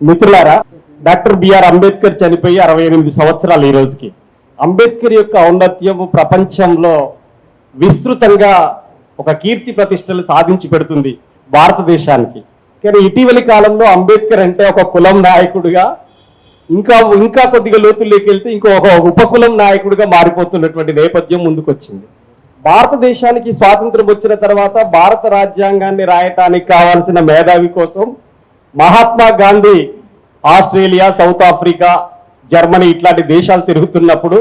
మిత్రులారా, doctor BR Ambedkar చనిపోయి 68 సంవత్సరాలు ఈ రోజుకి. అంబేద్కర్ యొక్క ఔన్నత్యము ప్రపంచంలో విస్తృతంగా ఒక కీర్తి ప్రతిష్టలు సాధించి పెడుతుంది భారతదేశానికి. కానీ ఇటీవలి కాలంలో అంబేద్కర్ అంటే ఒక కులం నాయకుడిగా, ఇంకా కొద్దిగా లోతుల్లోకి వెళ్తే ఒక ఉపకులం నాయకుడిగా మారిపోతున్నటువంటి నేపథ్యం ముందుకొచ్చింది. భారతదేశానికి స్వాతంత్రం వచ్చిన తర్వాత భారత రాజ్యాంగాన్ని రాయటానికి కావాల్సిన మేధావి కోసం Mahatma Gandhi Australia, south Africa, Germany ఇట్లాంటి దేశాలు తిరుగుతున్నప్పుడు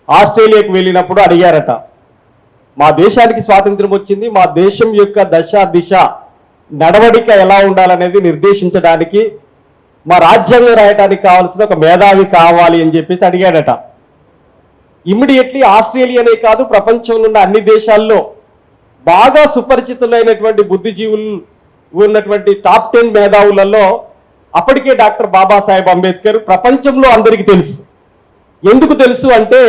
ఆస్ట్రేలియాకు వెళ్ళినప్పుడు అడిగారట, మా దేశానికి స్వాతంత్రం వచ్చింది, మా దేశం యొక్క దశ దిశ నడవడిక ఎలా ఉండాలనేది నిర్దేశించడానికి మా రాజ్యాంగం రాయటానికి కావాల్సిన ఒక మేధావి కావాలి అని చెప్పేసి అడిగాడట. ఇమ్మీడియట్లీ ఆస్ట్రేలియానే కాదు, ప్రపంచంలో ఉన్న అన్ని దేశాల్లో బాగా సుపరిచితులైనటువంటి బుద్ధిజీవులు ఉన్నటువంటి టాప్ 10 మేధావులలో అప్పటికే డాక్టర్ బాబాసాహెబ్ అంబేద్కర్ ప్రపంచంలో అందరికీ తెలుసు. ఎందుకు తెలుసు అంటే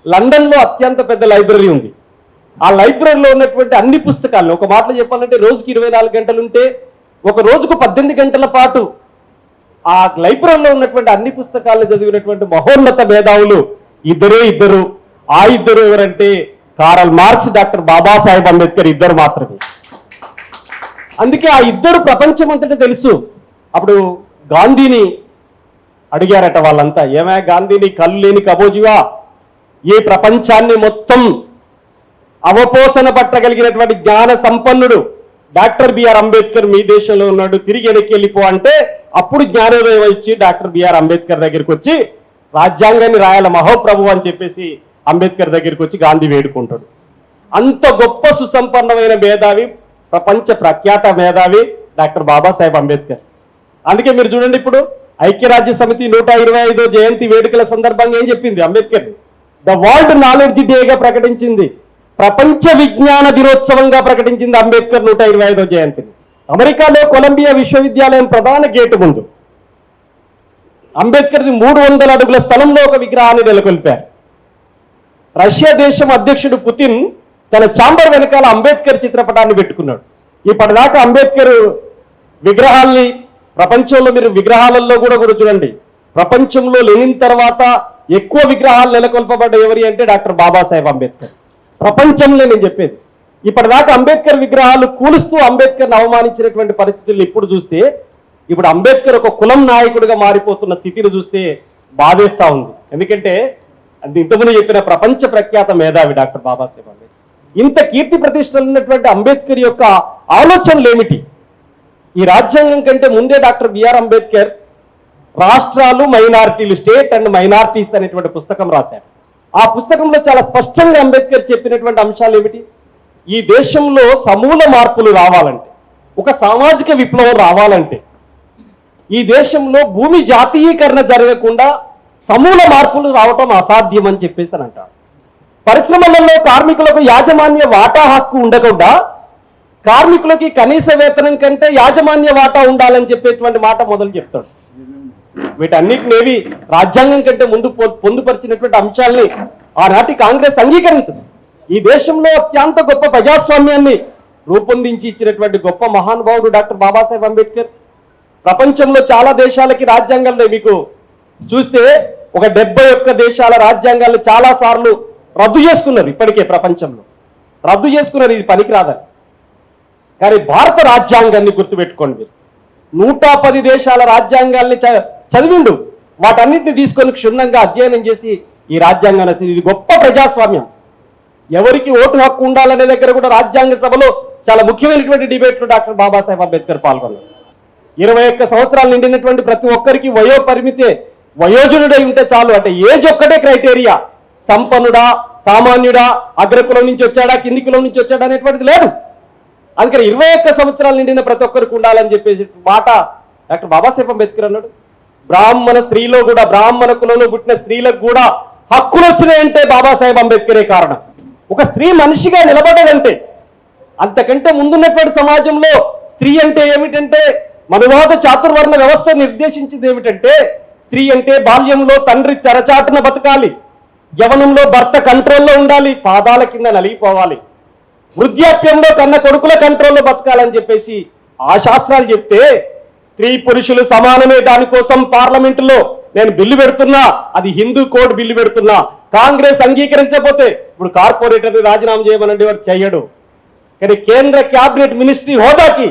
లండన్లో అత్యంత పెద్ద లైబ్రరీ ఉంది. ఆ లైబ్రరీలో ఉన్నటువంటి అన్ని పుస్తకాలను, ఒక మాటలో చెప్పాలంటే రోజుకి 24 గంటలుంటే ఒక రోజుకు 18 గంటల పాటు ఆ లైబ్రరీలో ఉన్నటువంటి అన్ని పుస్తకాలను చదివినటువంటి మహోన్నత మేధావులు ఇద్దరు. ఆ ఇద్దరు ఎవరంటే Karl marks, doctor Babasaheb Ambedkar ఇద్దరు మాత్రమే. అందుకే ఆ ఇద్దరు ప్రపంచం అంతటా తెలుసు. అప్పుడు గాంధీని అడిగారట వాళ్ళంతా, ఏమే గాంధీని కళ్ళు లేని కబోజివా, ఈ ప్రపంచాన్ని మొత్తం అవపోసన పట్టగలిగినటువంటి జ్ఞాన సంపన్నుడు డాక్టర్ బిఆర్ అంబేద్కర్ మీ దేశంలో ఉన్నాడు, తిరిగి వెనక్కి వెళ్ళిపో అంటే అప్పుడు జ్ఞానోదయం వచ్చి డాక్టర్ బిఆర్ అంబేద్కర్ దగ్గరికి వచ్చి రాజ్యాంగాన్ని రాయాల మహోప్రభు అని చెప్పేసి అంబేద్కర్ దగ్గరికి వచ్చి గాంధీ వేడుకుంటాడు. అంత గొప్ప సుసంపన్నమైన మేధావి, ప్రపంచ ప్రఖ్యాత మేధావి డాక్టర్ బాబాసాహెబ్ అంబేద్కర్. అందుకే మీరు చూడండి, ఇప్పుడు ఐక్యరాజ్య సమితి 125వ జయంతి వేడుకల సందర్భంగా ఏం చెప్పింది అంబేద్కర్? ద వరల్డ్ నాలెడ్జ్ డేగా ప్రకటించింది, ప్రపంచ విజ్ఞాన దినోత్సవంగా ప్రకటించింది అంబేద్కర్ 125వ జయంతిని. అమెరికాలో కొలంబియా విశ్వవిద్యాలయం ప్రధాన గేటు ముందు అంబేద్కర్ 300 అడుగుల స్థలంలో ఒక విగ్రహాన్ని నెలకొల్పారు. రష్యా దేశం అధ్యక్షుడు పుతిన్ తన ఛాంబర్ వెనకాల అంబేద్కర్ చిత్రపటాన్ని పెట్టుకున్నాడు. ఇప్పటిదాకా అంబేద్కర్ విగ్రహాల్ని ప్రపంచంలో, మీరు విగ్రహాలలో కూడా చూడండి, ప్రపంచంలో లెనిన్ తర్వాత ఎక్కువ విగ్రహాలు నెలకొల్పబడ్డ ఎవరి అంటే డాక్టర్ బాబాసాహెబ్ అంబేద్కర్. ప్రపంచంలో నేను చెప్పేది, ఇప్పటిదాకా అంబేద్కర్ విగ్రహాలు కూలుస్తూ అంబేద్కర్ని అవమానించినటువంటి పరిస్థితులు ఇప్పుడు చూస్తే, ఇప్పుడు అంబేద్కర్ ఒక కులం నాయకుడిగా మారిపోతున్న స్థితిని చూస్తే బాధేస్తా ఉంది. ఎందుకంటే అది ఇంతకుముందు చెప్పిన ప్రపంచ ప్రఖ్యాత మేధావి డాక్టర్ బాబాసాహెబ్ అంబేద్కర్. ఇంత కీర్తి ప్రతిష్టలు ఉన్నటువంటి అంబేద్కర్ యొక్క ఆలోచనలు ఏమిటి? ఈ రాజ్యాంగం కంటే ముందే డాక్టర్ బిఆర్ అంబేద్కర్ రాష్ట్రాలు, మైనారిటీలు, స్టేట్ అండ్ మైనారిటీస్ అనేటువంటి పుస్తకం రాశారు. ఆ పుస్తకంలో చాలా స్పష్టంగా అంబేద్కర్ చెప్పినటువంటి అంశాలు ఏమిటి? ఈ దేశంలో సమూల మార్పులు రావాలంటే, ఒక సామాజిక విప్లవం రావాలంటే, ఈ దేశంలో భూమి జాతీయీకరణ జరగకుండా సమూల మార్పులు రావటం అసాధ్యం అని చెప్పేసి అని అంటారు. పరిశ్రమలలో కార్మికులకు యాజమాన్య వాటా హక్కు ఉండకుండా కార్మికులకి కనీస వేతనం కంటే యాజమాన్య వాటా ఉండాలని చెప్పేటువంటి మాట మొదలు చెప్తాడు. వీటన్నిటినేవి రాజ్యాంగం కంటే ముందు పొందుపరిచినటువంటి అంశాలని ఆనాటి కాంగ్రెస్ అంగీకరించింది. ఈ దేశంలో అత్యంత గొప్ప ప్రజాస్వామ్యాన్ని రూపొందించి ఇచ్చినటువంటి గొప్ప మహానుభావుడు డాక్టర్ బాబాసాహెబ్ అంబేద్కర్. ప్రపంచంలో చాలా దేశాలకి రాజ్యాంగాల్లో మీకు చూస్తే ఒక 71 దేశాల రాజ్యాంగాలు చాలా సార్లు రద్దు చేసుకున్నారు. ఇప్పటికే ప్రపంచంలో రద్దు చేసుకున్నారు, ఇది పనికిరాదని. కానీ భారత రాజ్యాంగాన్ని గుర్తుపెట్టుకోండి, 110 దేశాల రాజ్యాంగాల్ని చదివిండు, వాటన్నింటినీ తీసుకొని క్షుణ్ణంగా అధ్యయనం చేసి ఈ రాజ్యాంగం రాసింది. ఇది గొప్ప ప్రజాస్వామ్యం. ఎవరికి ఓటు హక్కు ఉండాలనే దగ్గర కూడా రాజ్యాంగ సభలో చాలా ముఖ్యమైనటువంటి డిబేట్లు డాక్టర్ బాబాసాహెబ్ అంబేద్కర్ పాల్గొన్నారు. 21 సంవత్సరాలు నిండినటువంటి ప్రతి ఒక్కరికి వయో పరిమితే, వయోజనుడై ఉంటే చాలు, అంటే ఏజ్ ఒక్కటే క్రైటీరియా. సంపన్నుడా, సామాన్యుడా, అగ్రకులం నుంచి వచ్చాడా, కింది కులం నుంచి వచ్చాడా అనేటువంటిది లేదు. అందుకని 21 సంవత్సరాలు నిండిన ప్రతి ఒక్కరికి ఉండాలని చెప్పేసి మాట డాక్టర్ బాబాసాహెబ్ అంబేద్కర్ అన్నాడు. బ్రాహ్మణ స్త్రీలో కూడా, బ్రాహ్మణ కులంలో పుట్టిన స్త్రీలకు కూడా హక్కులు వచ్చినాయంటే బాబాసాహెబ్ అంబేద్కరే కారణం. ఒక స్త్రీ మనిషిగా నిలబడదంటే, అంతకంటే ముందున్నటువంటి సమాజంలో స్త్రీ అంటే ఏమిటంటే, మనువాద చాతుర్వర్ణ వ్యవస్థ నిర్దేశించింది ఏమిటంటే, స్త్రీ అంటే బాల్యంలో తండ్రి తెరచాటున బతకాలి, యవనంలో భర్త కంట్రోల్లో ఉండాలి, పాదాల కింద నలిగిపోవాలి, వృద్ధాప్యంలో కన్న కొడుకుల కంట్రోల్లో బతకాలని చెప్పేసి ఆ శాస్త్రాలు చెప్తే, స్త్రీ పురుషులు సమానమే, దానికోసం పార్లమెంటులో నేను బిల్లు పెడుతున్నా, అది హిందూ కోడ్ బిల్లు పెడుతున్నా. కాంగ్రెస్ అంగీకరించకపోతే ఇప్పుడు కార్పొరేటర్ని రాజీనామా చేయమనండి, వాడు చెయ్యడు. కానీ కేంద్ర క్యాబినెట్ మినిస్ట్రీ హోదాకి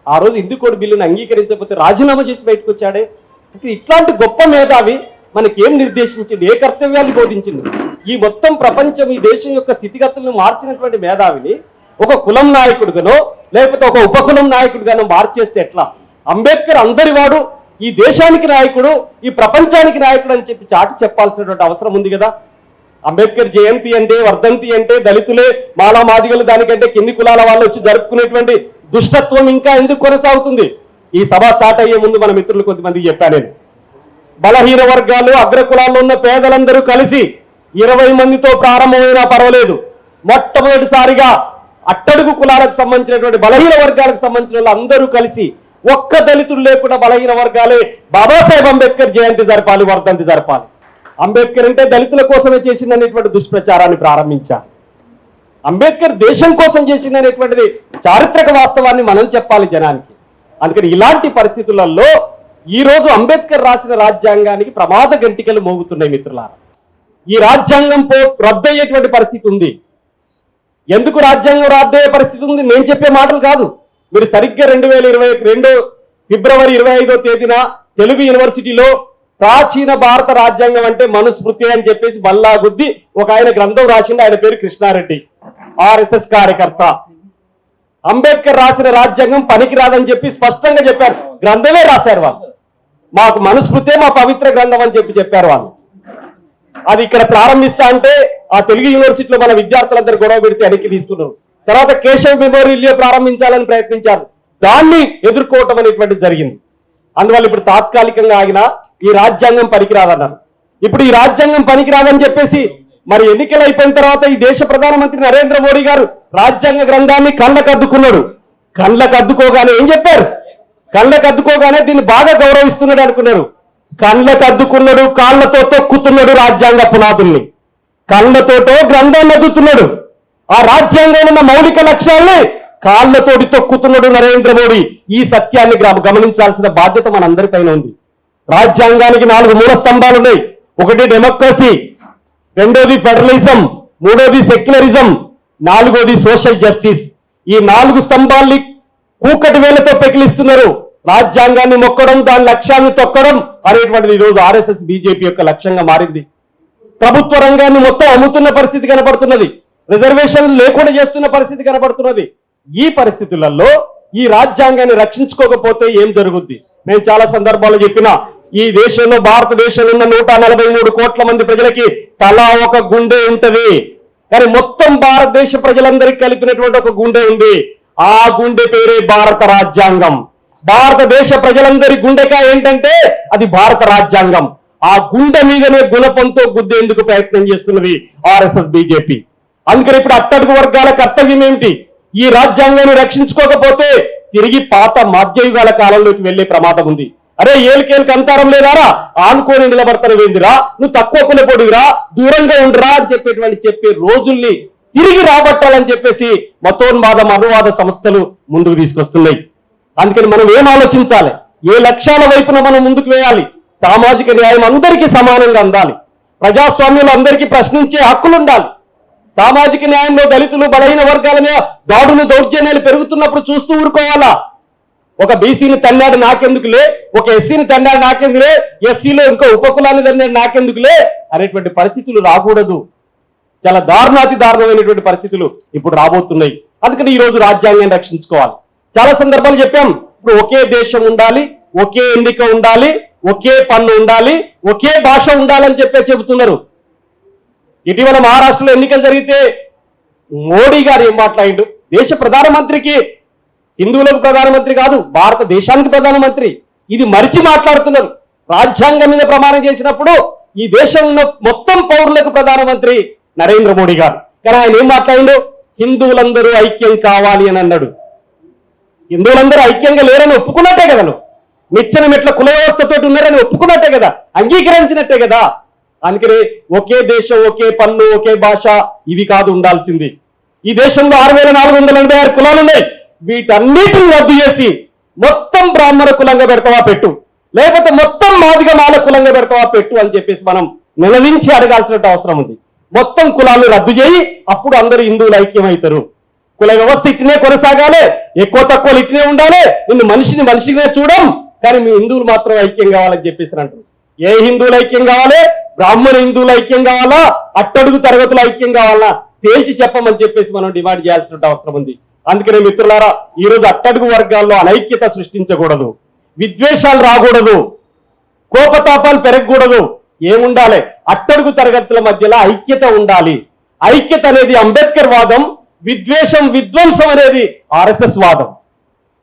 ఆ రోజు హిందూ కోడ్ బిల్లుని అంగీకరించకపోతే రాజీనామా చేసి బయటకు వచ్చాడే. ఇట్లాంటి గొప్ప మేధావి మనకేం నిర్దేశించింది, ఏ కర్తవ్యాన్ని బోధించింది? ఈ మొత్తం ప్రపంచం, ఈ దేశం యొక్క స్థితిగతులను మార్చినటువంటి మేధావిని ఒక కులం నాయకుడిగానో లేకపోతే ఒక ఉపకులం నాయకుడిగానో మార్చేస్తే ఎట్లా? అంబేద్కర్ అందరి వాడు, ఈ దేశానికి నాయకుడు, ఈ ప్రపంచానికి నాయకుడు అని చెప్పి చాటి చెప్పాల్సినటువంటి అవసరం ఉంది కదా. అంబేద్కర్ జయంతి అంటే, వర్ధంతి అంటే దళితులే, మాలామాదిగలు దానికంటే కింది కులాల వాళ్ళు వచ్చి జరుపుకునేటువంటి దుష్టత్వం ఇంకా ఎందుకు కొనసాగుతుంది? ఈ సభ స్టార్ట్ అయ్యే ముందు మన మిత్రులు కొద్దిమందికి చెప్పాను నేను, బలహీన వర్గాలు, అగ్రకులాల్లో ఉన్న పేదలందరూ కలిసి 20 మందితో ప్రారంభమైనా పర్వాలేదు, మొట్టమొదటిసారిగా అట్టడుగు కులాలకు సంబంధించినటువంటి బలహీన వర్గాలకు సంబంధించిన అందరూ కలిసి, ఒక్క దళితులు లేకుండా బలహీన వర్గాలే బాబాసాహెబ్ అంబేద్కర్ జయంతి జరపాలి, వర్ధంతి జరపాలి. అంబేద్కర్ అంటే దళితుల కోసమే చేసిందనేటువంటి దుష్ప్రచారాన్ని ప్రారంభించారు. అంబేద్కర్ దేశం కోసం చేసిందనేటువంటిది చారిత్రక వాస్తవాన్ని మనం చెప్పాలి జనానికి. అందుకని ఇలాంటి పరిస్థితులలో ఈ రోజు అంబేద్కర్ రాసిన రాజ్యాంగానికి ప్రమాద గంటికలు మోగుతున్నాయి మిత్రులారా. ఈ రాజ్యాంగం రద్దయ్యేటువంటి పరిస్థితి ఉంది. ఎందుకు రాజ్యాంగం రద్దయ్యే పరిస్థితి ఉంది? నేను చెప్పే మాటలు కాదు. మీరు సరిగ్గా 2022 ఫిబ్రవరి 25వ తేదీన తెలుగు యూనివర్సిటీలో ప్రాచీన భారత రాజ్యాంగం అంటే మనుస్మృతి అని చెప్పేసి బల్లాగుద్ది ఒక ఆయన గ్రంథం రాసింది. ఆయన పేరు కృష్ణారెడ్డి, ఆర్ఎస్ఎస్ కార్యకర్త. అంబేద్కర్ రాసిన రాజ్యాంగం పనికిరాదని చెప్పి స్పష్టంగా చెప్పారు. గ్రంథమే రాశారు వాళ్ళు. మాకు మనుస్మృతే మా పవిత్ర గ్రంథం అని చెప్పారు వాళ్ళు. అది ఇక్కడ ప్రారంభిస్తా అంటే ఆ తెలుగు యూనివర్సిటీలో మన విద్యార్థులందరూ గొడవ పెడితే వెనక్కి తీసుకున్నారు. తర్వాత కేశవ్ మెమోరియల్ ప్రారంభించాలని ప్రయత్నించారు. దాన్ని ఎదుర్కోవటం అనేటువంటిది జరిగింది. అందువల్ల ఇప్పుడు తాత్కాలికంగా ఆగిన ఈ రాజ్యాంగం పనికిరాదన్నారు. ఇప్పుడు ఈ రాజ్యాంగం పనికిరాదని చెప్పేసి మరి ఎన్నికలు అయిపోయిన తర్వాత ఈ దేశ ప్రధానమంత్రి నరేంద్ర మోడీ గారు రాజ్యాంగ గ్రంథాన్ని కళ్ళకు అద్దుకున్నాడు. కళ్ళకు అద్దుకోగానే ఏం చెప్పారు? కళ్ళకు అద్దుకోగానే దీన్ని బాగా గౌరవిస్తున్నాడు అనుకున్నారు. కళ్ళకు అద్దుకున్నాడు, కాళ్లతో తొక్కుతున్నాడు రాజ్యాంగ పునాదుల్ని. కళ్ళతోటో గ్రంథాన్ని అద్దుతున్నాడు. ఆ రాజ్యాంగంలో ఉన్న మౌలిక లక్ష్యాల్ని కాళ్లతోటి తొక్కుతున్నాడు నరేంద్ర మోడీ. ఈ సత్యాన్ని గమనించాల్సిన బాధ్యత మనందరిపైన ఉంది. రాజ్యాంగానికి 4 మూల స్తంభాలు ఉన్నాయి. ఒకటి డెమోక్రసీ, రెండోది ఫెడరలిజం, మూడోది సెక్యులరిజం, నాలుగోది సోషల్ జస్టిస్. ఈ 4 స్తంభాల్ని కూకటి వేలతో పెకిలిస్తున్నారు. రాజ్యాంగాన్ని మొక్కడం, దాని లక్ష్యాన్ని తొక్కడం అనేటువంటిది ఈరోజు ఆర్ఎస్ఎస్ బీజేపీ యొక్క లక్ష్యంగా మారింది. ప్రభుత్వ రంగాన్ని మొత్తం అమ్ముతున్న పరిస్థితి కనబడుతున్నది. రిజర్వేషన్లు లేకుండా చేస్తున్న పరిస్థితి కనబడుతున్నది. ఈ పరిస్థితులలో ఈ రాజ్యాంగాన్ని రక్షించుకోకపోతే ఏం జరుగుద్ది? నేను చాలా సందర్భాల్లో చెప్పిన, ఈ దేశంలో భారతదేశంలో ఉన్న 143 కోట్ల మంది ప్రజలకి తలా ఒక గుండె ఉంటది. కానీ మొత్తం భారతదేశ ప్రజలందరికీ కలిపినటువంటి ఒక గుండె ఉంది. ఆ గుండె పేరే భారత రాజ్యాంగం. భారతదేశ ప్రజలందరి గుండెకాయ ఏంటంటే అది భారత రాజ్యాంగం. ఆ గుండె మీదనే గుణపంతో గుద్దేందుకు ప్రయత్నం చేస్తున్నది ఆర్ఎస్ఎస్ బీజేపీ. అందుకని ఇప్పుడు అట్టడుగు వర్గాల కర్తవ్యం ఏమిటి? ఈ రాజ్యాంగాన్ని రక్షించుకోకపోతే తిరిగి పాత మధ్యయుగాల కాలంలోకి వెళ్లే ప్రమాదం ఉంది. అరే ఏలికేలికి అంతరం లేదారా, ఆనుకోని నిలబడతారు వేందిరా, నువ్వు తక్కువ కులపొడివిరా, దూరంగా ఉండరా అని చెప్పే రోజుల్ని తిరిగి రాబట్టాలని చెప్పేసి మతోన్మాద మనువాద సంస్థలు ముందుకు తీసుకొస్తున్నాయి. అందుకని మనం ఏం ఆలోచించాలి? ఏ లక్ష్యాల వైపున మనం ముందుకు వేయాలి? సామాజిక న్యాయం అందరికీ సమానంగా అందాలి. ప్రజాస్వామ్యంలో అందరికీ ప్రశ్నించే హక్కులు ఉండాలి. సామాజిక న్యాయంలో దళితులు, బలహీన వర్గాల మీద దాడులు, దౌర్జన్యాలు పెరుగుతున్నప్పుడు చూస్తూ ఊరుకోవాలా? ఒక బీసీని తన్నాడు నాకెందుకులే, ఒక ఎస్సీని తన్నాడు నాకెందుకులే, ఎస్సీలో ఇంకో ఉపకులాన్ని తన్నాడు నాకెందుకులే అనేటువంటి పరిస్థితులు రాకూడదు. చాలా దారుణాతి దారుణమైనటువంటి పరిస్థితులు ఇప్పుడు రాబోతున్నాయి. అందుకని ఈ రోజు రాజ్యాంగాన్ని రక్షించుకోవాలి. చాలా సందర్భాలు చెప్పాం. ఇప్పుడు ఒకే దేశం ఉండాలి, ఒకే ఎన్నిక ఉండాలి, ఒకే పన్ను ఉండాలి, ఒకే భాష ఉండాలని చెబుతున్నారు. ఇటీవల మహారాష్ట్రలో ఎన్నికలు జరిగితే మోడీ గారు ఏం మాట్లాడిండు? దేశ ప్రధానమంత్రికి హిందువులకు ప్రధానమంత్రి కాదు, భారతదేశానికి ప్రధానమంత్రి. ఇది మరిచి మాట్లాడుతున్నారు. రాజ్యాంగం మీద ప్రమాణం చేసినప్పుడు ఈ దేశంలో మొత్తం పౌరులకు ప్రధానమంత్రి నరేంద్ర మోడీ గారు. కానీ ఆయన ఏం మాట్లాడిండు? హిందువులందరూ ఐక్యం కావాలి అని అన్నాడు. హిందువులందరూ ఐక్యంగా లేరని ఒప్పుకున్నట్టే కదా, నువ్వు నిచ్చెన మెట్ల కుల వ్యవస్థతో ఉన్నారని ఒప్పుకున్నట్టే కదా, అంగీకరించినట్టే కదా. అందుకనే ఒకే దేశం, ఒకే పన్ను, ఒకే భాష ఇవి కాదు ఉండాల్సింది. ఈ దేశంలో 6486 కులాలు ఉన్నాయి. వీటన్నిటిని రద్దు చేసి మొత్తం బ్రాహ్మణ కులంగా పెడతావా పెట్టు, లేకపోతే మొత్తం మాదిగ మాల కులంగా పెడతావా పెట్టు అని చెప్పేసి మనం నిలదించి అడగాల్సిన అవసరం ఉంది. మొత్తం కులాలను రద్దు చేయి, అప్పుడు అందరూ హిందువులు ఐక్యమవుతారు. కుల వ్యవస్థ ఇట్నే కొనసాగాలి, ఎక్కువ తక్కువలు ఇట్నే ఉండాలి, నిన్ను మనిషిగా చూడం, కానీ మీ హిందువులు మాత్రం ఐక్యం కావాలని చెప్పేసి అంటారు. ఏ హిందువులు ఐక్యం కావాలి? బ్రాహ్మణ హిందువులు ఐక్యం కావాలా, అట్టడుగు తరగతులు ఐక్యం కావాలా తేల్చి చెప్పమని చెప్పేసి మనం డిమాండ్ చేయాల్సిన అవసరం ఉంది. అందుకనే మిత్రులారా, ఈ రోజు అట్టడుగు వర్గాల్లో అనైక్యత సృష్టించకూడదు, విద్వేషాలు రాకూడదు, కోపతాపాలు పెరగకూడదు. ఏముండాలి? అట్టడుగు తరగతుల మధ్యలో ఐక్యత ఉండాలి. ఐక్యత అనేది అంబేద్కర్ వాదం, విద్వేషం విధ్వంసం అనేది ఆర్ఎస్ఎస్ వాదం.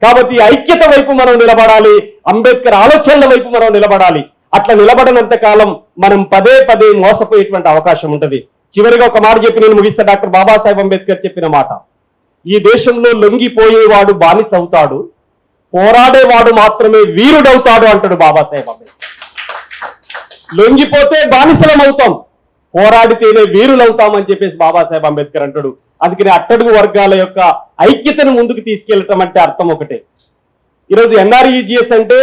కాబట్టి ఐక్యత వైపు మనం నిలబడాలి, అంబేద్కర్ ఆలోచనల వైపు మనం నిలబడాలి. అట్లా నిలబడనంత కాలం మనం పదే పదే మోసపోయేటువంటి అవకాశం ఉంటుంది. చివరిగా ఒక మాట చెప్పి నేను ముగిస్తా. డాక్టర్ బాబాసాహెబ్ అంబేద్కర్ చెప్పిన మాట, ఈ దేశంలో లొంగిపోయేవాడు బానిస అవుతాడు, పోరాడేవాడు మాత్రమే వీరుడవుతాడు అంటాడు బాబాసాహెబ్ అంబేద్కర్. లొంగిపోతే బానిసలం అవుతాం, పోరాడితేనే వీరులవుతామని చెప్పేసి బాబాసాహెబ్ అంబేద్కర్ అంటాడు. అందుకని అట్టడుగు వర్గాల యొక్క ఐక్యతను ముందుకు తీసుకెళ్లటం అంటే అర్థం ఒకటే. ఈరోజు ఎన్ఆర్ఈజిఎస్ అంటే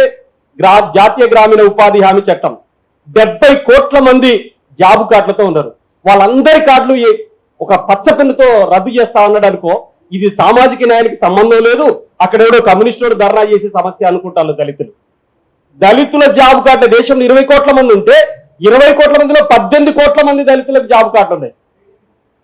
జాతీయ గ్రామీణ ఉపాధి హామీ చట్టం, 70 కోట్ల మంది జాబు కార్డులతో ఉన్నారు. వాళ్ళందరి కార్డులు ఒక పచ్చ పెన్నుతో రద్దు చేస్తా ఉన్నాడు అనుకో, ఇది సామాజిక న్యాయానికి సంబంధం లేదు, అక్కడ ఎవడో కమ్యూనిస్టుడు ధర్నా చేసే సమస్య అనుకుంటారు దళితులు. దళితుల జాబు కార్డు దేశంలో 20 కోట్ల మంది ఉంటే 20 కోట్ల మందిలో 18 కోట్ల మంది దళితులకు జాబు కార్డు ఉన్నాయి.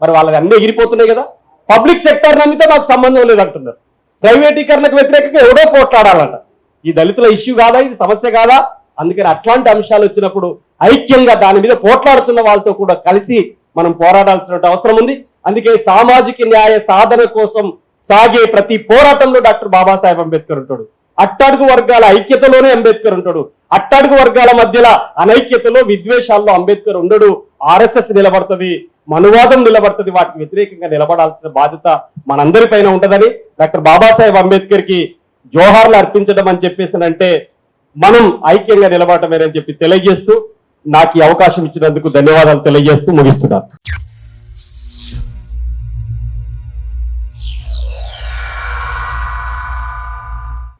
మరి వాళ్ళకి అన్నీ ఎగిరిపోతున్నాయి కదా. పబ్లిక్ సెక్టర్ నమ్మితే నాకు సంబంధం లేదంటున్నారు. ప్రైవేటీకరణకు వ్యతిరేకంగా ఎవడో పోట్లాడాలంట. ఈ దళితుల ఇష్యూ కాదా, ఇది సమస్య కాదా? అందుకని అట్లాంటి అంశాలు వచ్చినప్పుడు ఐక్యంగా దాని మీద పోట్లాడుతున్న వాళ్ళతో కూడా కలిసి మనం పోరాడాల్సిన అవసరం ఉంది. అందుకే సామాజిక న్యాయ సాధన కోసం సాగే ప్రతి పోరాటంలో డాక్టర్ బాబాసాహెబ్ అంబేద్కర్ ఉంటాడు. అట్టడుగు వర్గాల ఐక్యతలోనే అంబేద్కర్ ఉంటాడు. అట్టడుగు వర్గాల మధ్యలో అనైక్యతలో విద్వేషాల్లో అంబేద్కర్ ఉండడు. ఆర్ఎస్ఎస్ నిలబడుతుంది, మనువాదం నిలబడుతుంది. వాటికి వ్యతిరేకంగా నిలబడాల్సిన బాధ్యత మనందరి పైన ఉంటుందని డాక్టర్ బాబాసాహెబ్ అంబేద్కర్ కి జోహార్లు అర్పించడం అని చెప్పేసి మనం ఐక్యంగా నిలబడటమేనని చెప్పి తెలియజేస్తూ, నాకు ఈ అవకాశం ఇచ్చినందుకు ధన్యవాదాలు తెలియజేస్తూ ముగిస్తున్నాను.